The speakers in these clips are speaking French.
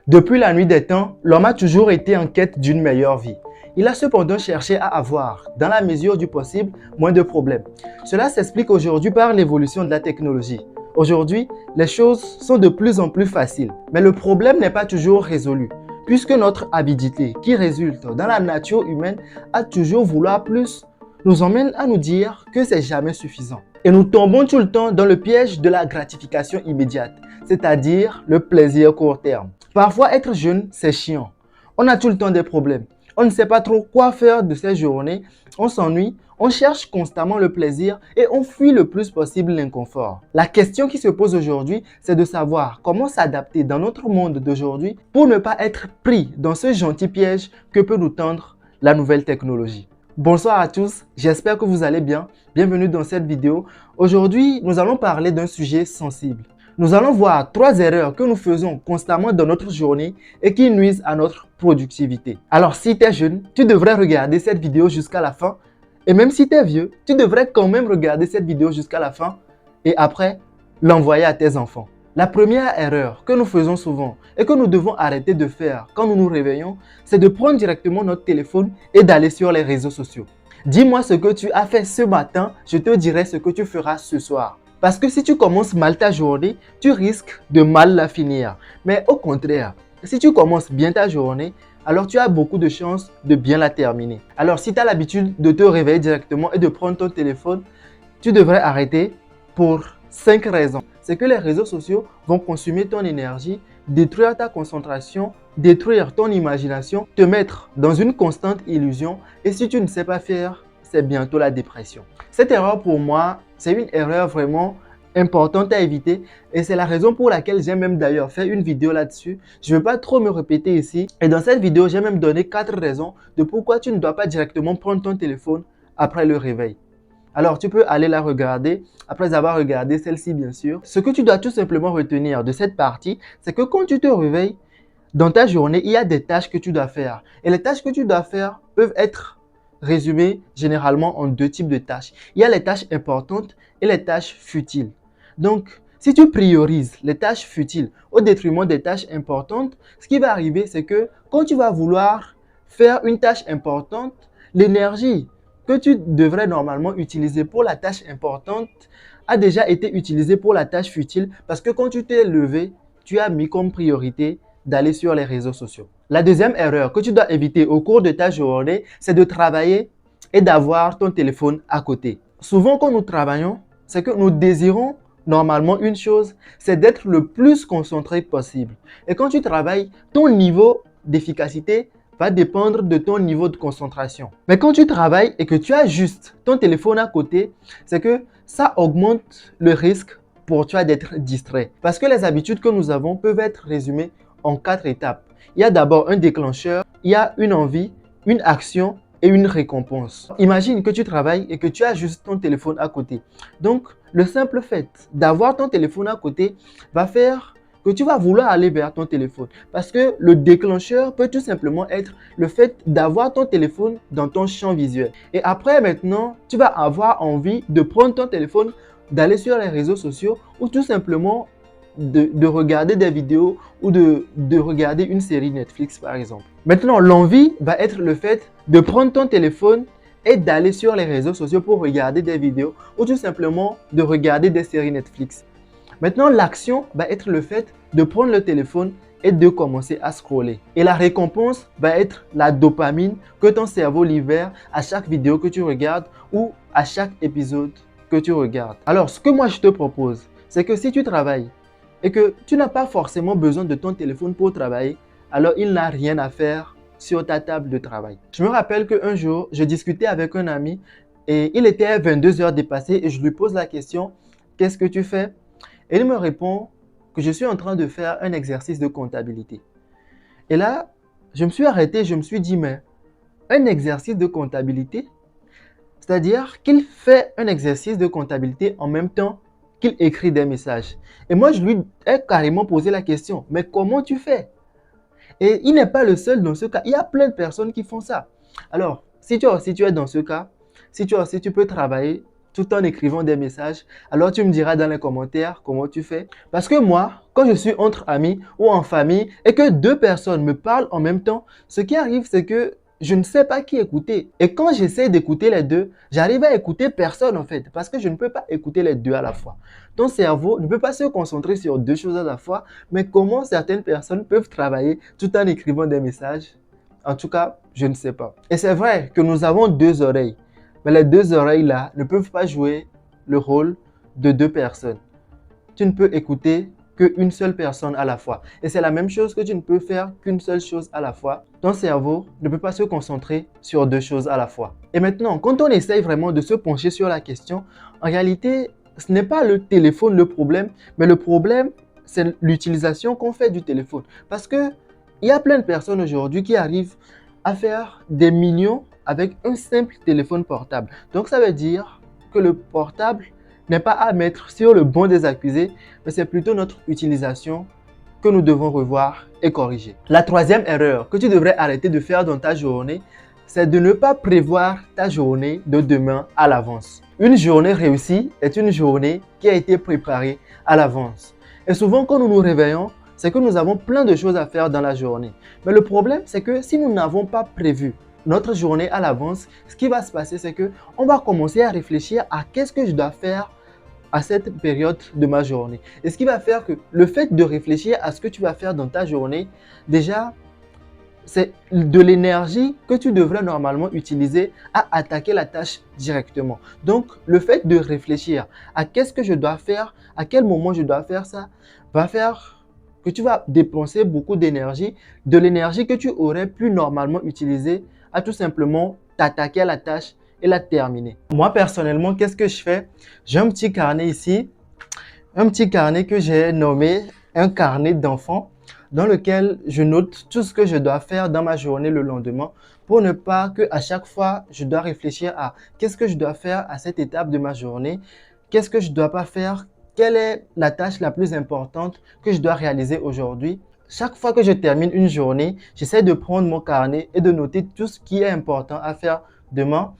Depuis la nuit des temps, l'homme a toujours été en quête d'une meilleure vie. Il a cependant cherché à avoir, dans la mesure du possible, moins de problèmes. Cela s'explique aujourd'hui par l'évolution de la technologie. Aujourd'hui, les choses sont de plus en plus faciles, mais le problème n'est pas toujours résolu, puisque notre avidité, qui résulte dans la nature humaine, à toujours vouloir plus, nous emmène à nous dire que c'est jamais suffisant. Et nous tombons tout le temps dans le piège de la gratification immédiate, c'est-à-dire le plaisir court terme. Parfois, être jeune, c'est chiant. On a tout le temps des problèmes. On ne sait pas trop quoi faire de ces journées. On s'ennuie, on cherche constamment le plaisir et on fuit le plus possible l'inconfort. La question qui se pose aujourd'hui, c'est de savoir comment s'adapter dans notre monde d'aujourd'hui pour ne pas être pris dans ce gentil piège que peut nous tendre la nouvelle technologie. Bonsoir à tous, j'espère que vous allez bien. Bienvenue dans cette vidéo. Aujourd'hui, nous allons parler d'un sujet sensible. Nous allons voir 3 erreurs que nous faisons constamment dans notre journée et qui nuisent à notre productivité. Alors si tu es jeune, tu devrais regarder cette vidéo jusqu'à la fin. Et même si tu es vieux, tu devrais quand même regarder cette vidéo jusqu'à la fin et après l'envoyer à tes enfants. La première erreur que nous faisons souvent et que nous devons arrêter de faire quand nous nous réveillons, c'est de prendre directement notre téléphone et d'aller sur les réseaux sociaux. Dis-moi ce que tu as fait ce matin, je te dirai ce que tu feras ce soir. Parce que si tu commences mal ta journée, tu risques de mal la finir. Mais au contraire, si tu commences bien ta journée, alors tu as beaucoup de chances de bien la terminer. Alors si tu as l'habitude de te réveiller directement et de prendre ton téléphone, tu devrais arrêter pour 5 raisons. C'est que les réseaux sociaux vont consumer ton énergie, détruire ta concentration, détruire ton imagination, te mettre dans une constante illusion et si tu ne sais pas faire, c'est bientôt la dépression. Cette erreur pour moi, c'est une erreur vraiment importante à éviter et c'est la raison pour laquelle j'ai même d'ailleurs fait une vidéo là-dessus. Je ne veux pas trop me répéter ici et dans cette vidéo, j'ai même donné 4 raisons de pourquoi tu ne dois pas directement prendre ton téléphone après le réveil. Alors, tu peux aller la regarder après avoir regardé celle-ci, bien sûr. Ce que tu dois tout simplement retenir de cette partie, c'est que quand tu te réveilles, dans ta journée, il y a des tâches que tu dois faire. Et les tâches que tu dois faire peuvent être résumées généralement en 2 types de tâches. Il y a les tâches importantes et les tâches futiles. Donc, si tu priorises les tâches futiles au détriment des tâches importantes, ce qui va arriver, c'est que quand tu vas vouloir faire une tâche importante, l'énergie que tu devrais normalement utiliser pour la tâche importante a déjà été utilisée pour la tâche futile parce que quand tu t'es levé, tu as mis comme priorité d'aller sur les réseaux sociaux. La deuxième erreur que tu dois éviter au cours de ta journée, c'est de travailler et d'avoir ton téléphone à côté. Souvent, quand nous travaillons, c'est que nous désirons normalement une chose, c'est d'être le plus concentré possible. Et quand tu travailles, ton niveau d'efficacité va dépendre de ton niveau de concentration. Mais quand tu travailles et que tu as juste ton téléphone à côté, c'est que ça augmente le risque pour toi d'être distrait. Parce que les habitudes que nous avons peuvent être résumées en 4 étapes. Il y a d'abord un déclencheur, il y a une envie, une action et une récompense. Imagine que tu travailles et que tu as juste ton téléphone à côté. Donc, le simple fait d'avoir ton téléphone à côté va faire que tu vas vouloir aller vers ton téléphone. Parce que le déclencheur peut tout simplement être le fait d'avoir ton téléphone dans ton champ visuel. Et après, maintenant, tu vas avoir envie de prendre ton téléphone, d'aller sur les réseaux sociaux ou tout simplement de regarder des vidéos ou de regarder une série Netflix par exemple. Maintenant, l'envie va être le fait de prendre ton téléphone et d'aller sur les réseaux sociaux pour regarder des vidéos ou tout simplement de regarder des séries Netflix. Maintenant, l'action va être le fait de prendre le téléphone et de commencer à scroller. Et la récompense va être la dopamine que ton cerveau libère à chaque vidéo que tu regardes ou à chaque épisode que tu regardes. Alors, ce que moi je te propose, c'est que si tu travailles et que tu n'as pas forcément besoin de ton téléphone pour travailler, alors il n'a rien à faire sur ta table de travail. Je me rappelle qu'un jour, je discutais avec un ami et il était 22 h dépassé et je lui pose la question, qu'est-ce que tu fais? Et il me répond que je suis en train de faire un exercice de comptabilité. Et là, je me suis arrêté, je me suis dit, mais un exercice de comptabilité? C'est-à-dire qu'il fait un exercice de comptabilité en même temps qu'il écrit des messages. Et moi, je lui ai carrément posé la question, mais comment tu fais? Et il n'est pas le seul dans ce cas. Il y a plein de personnes qui font ça. Alors, si toi aussi tu es dans ce cas, si toi aussi tu peux travailler tout en écrivant des messages. Alors tu me diras dans les commentaires comment tu fais. Parce que moi, quand je suis entre amis ou en famille et que deux personnes me parlent en même temps, ce qui arrive, c'est que je ne sais pas qui écouter. Et quand j'essaie d'écouter les deux, j'arrive à écouter personne en fait, parce que je ne peux pas écouter les deux à la fois. Ton cerveau ne peut pas se concentrer sur deux choses à la fois, mais comment certaines personnes peuvent travailler tout en écrivant des messages? En tout cas, je ne sais pas. Et c'est vrai que nous avons deux oreilles, mais les deux oreilles-là ne peuvent pas jouer le rôle de deux personnes. Tu ne peux écouter qu'une seule personne à la fois. Et c'est la même chose que tu ne peux faire qu'une seule chose à la fois. Ton cerveau ne peut pas se concentrer sur deux choses à la fois. Et maintenant, quand on essaye vraiment de se pencher sur la question, en réalité, ce n'est pas le téléphone le problème, mais le problème, c'est l'utilisation qu'on fait du téléphone. Parce que il y a plein de personnes aujourd'hui qui arrivent à faire des millions avec un simple téléphone portable. Donc ça veut dire que le portable n'est pas à mettre sur le banc des accusés, mais c'est plutôt notre utilisation que nous devons revoir et corriger. La troisième erreur que tu devrais arrêter de faire dans ta journée, c'est de ne pas prévoir ta journée de demain à l'avance. Une journée réussie est une journée qui a été préparée à l'avance. Et souvent, quand nous nous réveillons, c'est que nous avons plein de choses à faire dans la journée. Mais le problème, c'est que si nous n'avons pas prévu notre journée à l'avance, ce qui va se passer, c'est qu'on va commencer à réfléchir à qu'est-ce que je dois faire à cette période de ma journée. Et ce qui va faire que le fait de réfléchir à ce que tu vas faire dans ta journée, déjà, c'est de l'énergie que tu devrais normalement utiliser à attaquer la tâche directement. Donc, le fait de réfléchir à qu'est-ce que je dois faire, à quel moment je dois faire ça, va faire que tu vas dépenser beaucoup d'énergie, de l'énergie que tu aurais pu normalement utiliser à tout simplement t'attaquer à la tâche et la terminer. Moi, personnellement, qu'est-ce que je fais? J'ai un petit carnet ici, un petit carnet que j'ai nommé un carnet d'enfant dans lequel je note tout ce que je dois faire dans ma journée le lendemain pour ne pas que à chaque fois, je dois réfléchir à qu'est-ce que je dois faire à cette étape de ma journée, qu'est-ce que je ne dois pas faire, quelle est la tâche la plus importante que je dois réaliser aujourd'hui. Chaque fois que je termine une journée, j'essaie de prendre mon carnet et de noter tout ce qui est important à faire demain,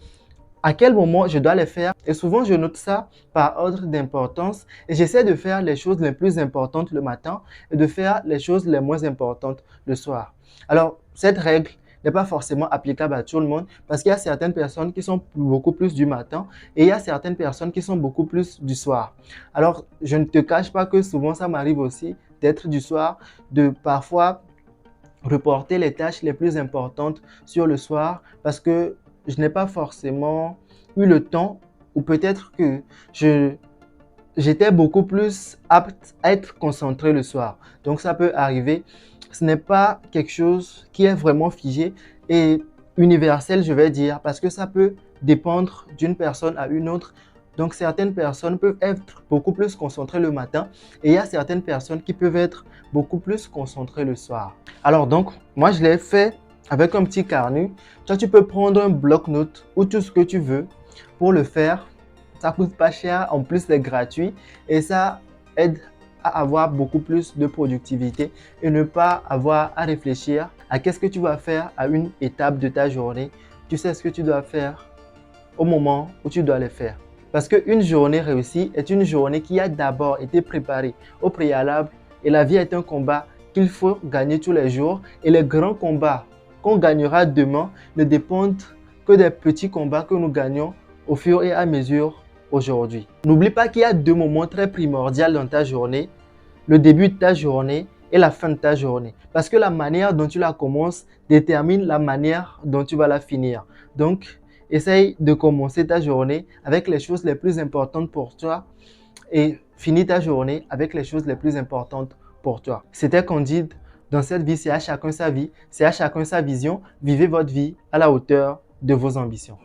à quel moment je dois les faire. Et souvent, je note ça par ordre d'importance et j'essaie de faire les choses les plus importantes le matin et de faire les choses les moins importantes le soir. Alors, cette règle n'est pas forcément applicable à tout le monde parce qu'il y a certaines personnes qui sont beaucoup plus du matin et il y a certaines personnes qui sont beaucoup plus du soir. Alors, je ne te cache pas que souvent, ça m'arrive aussi d'être du soir, de parfois reporter les tâches les plus importantes sur le soir parce que je n'ai pas forcément eu le temps ou peut-être que j'étais beaucoup plus apte à être concentré le soir. Donc ça peut arriver. Ce n'est pas quelque chose qui est vraiment figé et universel, je vais dire, parce que ça peut dépendre d'une personne à une autre. Donc certaines personnes peuvent être beaucoup plus concentrées le matin et il y a certaines personnes qui peuvent être beaucoup plus concentrées le soir. Alors donc, moi je l'ai fait avec un petit carnet. Toi, tu peux prendre un bloc-notes ou tout ce que tu veux pour le faire. Ça coûte pas cher, en plus c'est gratuit et ça aide à avoir beaucoup plus de productivité et ne pas avoir à réfléchir à qu'est-ce que tu vas faire à une étape de ta journée. Tu sais ce que tu dois faire au moment où tu dois le faire. Parce qu'une journée réussie est une journée qui a d'abord été préparée au préalable et la vie est un combat qu'il faut gagner tous les jours et les grands combats qu'on gagnera demain ne dépendent que des petits combats que nous gagnons au fur et à mesure aujourd'hui. N'oublie pas qu'il y a deux moments très primordiaux dans ta journée, le début de ta journée et la fin de ta journée. Parce que la manière dont tu la commences détermine la manière dont tu vas la finir. Donc, essaye de commencer ta journée avec les choses les plus importantes pour toi et finis ta journée avec les choses les plus importantes pour toi. C'était Candide. Dans cette vie, c'est à chacun sa vie, c'est à chacun sa vision. Vivez votre vie à la hauteur de vos ambitions.